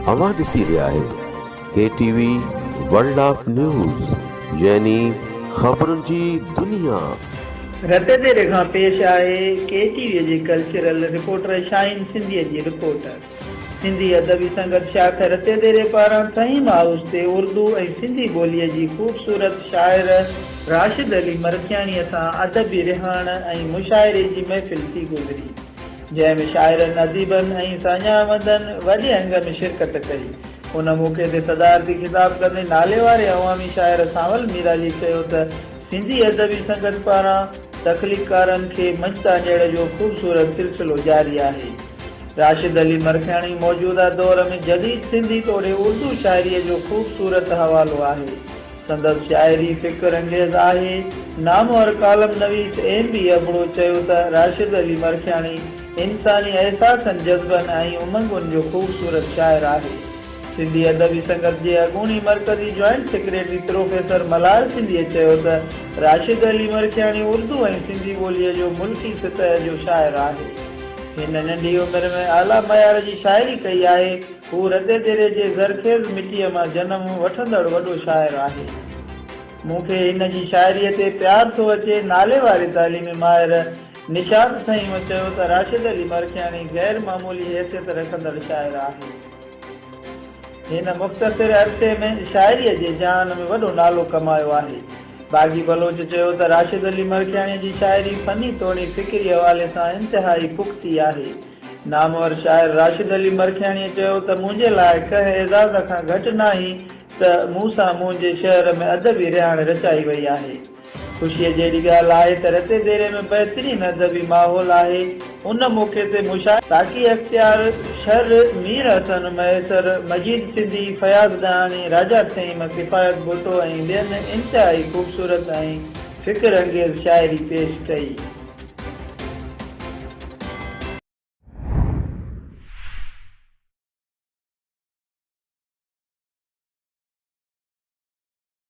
अवां ॾिसी रहिया आहियो KTV वर्ल्ड ऑफ न्यूज़ यानी ख़बरुनि जी दुनिया। रते देरे खां पेश आहे KTV जी कल्चरल रिपोर्टर शाहीन सिंधीअ जी रिपोर्ट। सिंधी अदबी संगत शाख रते देरे पारां तहीम हाउस ते उर्दू ऐं सिंधी ॿोलीअ जी ख़ूबसूरत शाइर राशिद अली मरखियाणीअ सां अदबी रिहाण ऐं मुशाइरे जी महफ़िल थी गुज़री, जंहिंमें शाइरनि अदीबनि ऐं साञावंदनि वॾे अंग में शिरकत कई। उन मौक़े ते सदारती ख़िताब कंदे नाले वारे अवामी शाइर सावल मीराजी चयो त सिंधी अदबी संगत पारां तख़लीक़कारनि खे मंच तां ॾियण जो ख़ूबसूरत सिलसिलो जारी आहे। राशिद अली मरखियाणी मौजूदा दौर में जदीद सिंधी तोड़े उर्दू शाइरीअ जो ख़ूबसूरत हवालो आहे। संदसि शाइरी फ़िक्र अंगेज़ आहे। नामवर कालम नवीस MB अबड़ो चयो त राशिद अली मरखियाणी इंसानी एहसासनि जज़्बनि ऐं उमंगुनि जो ख़ूबसूरत शाइर आहे। सिंधी अदबी संगत जे अॻूणी मरकज़ी जॉइंट सेक्रेटरी प्रोफेसर मलार सिंधीअ चयो त राशिद अली मरखियाणी उर्दू ऐं सिंधी ॿोलीअ जो मुल्की सतह जो शाइर आहे। हिन नंढी उमिरि में आला मयार जी शाइरी कई आहे। हू रते देरे जे ज़रखेज़ मिटीअ मां जनम वठंदड़ वॾो शाइर आहे। मूंखे हिन जी शाइरीअ ते प्यार थो अचे। नाले वारे तालीमी माहिर निशात साईं चयो त राशिद अली मरखियाणी गैर मामूली हैसियत रखंदड़ शाइर आहे। हिन मुख़्तसिर अरसे में शाइरीअ जे जहान में वॾो नालो कमायो आहे। बागी बलोच चयो त राशिद अली मरखियाणी जी शाइरी फनी तोड़ी फ़िक्री हवाले सां इंतिहाई पुख़्ती आहे। नामवर शाइर राशिद अली मरखियाणीअ चयो त मुंहिंजे लाइ कंहिं एज़ाज़ खां घटि न आहे त मूं सां मुंहिंजे शहर में अदबी रिहाण रचाई वई आहे। ख़ुशीअ जहिड़ी ॻाल्हि आहे त रते देरे में बहितरीन अदबी माहौल आहे। उन मौक़े ते मुशाइर ताक़ी अख्तियार, शर, मीर हसन मैसर, मजीद सिंधी, फयाज़ दहानी, राजा तहीम, किफ़ायत भुट्टो ऐं ॿियनि इंतिहाई ख़ूबसूरत ऐं फ़िक्र अंगेज़ शाइरी पेश कई।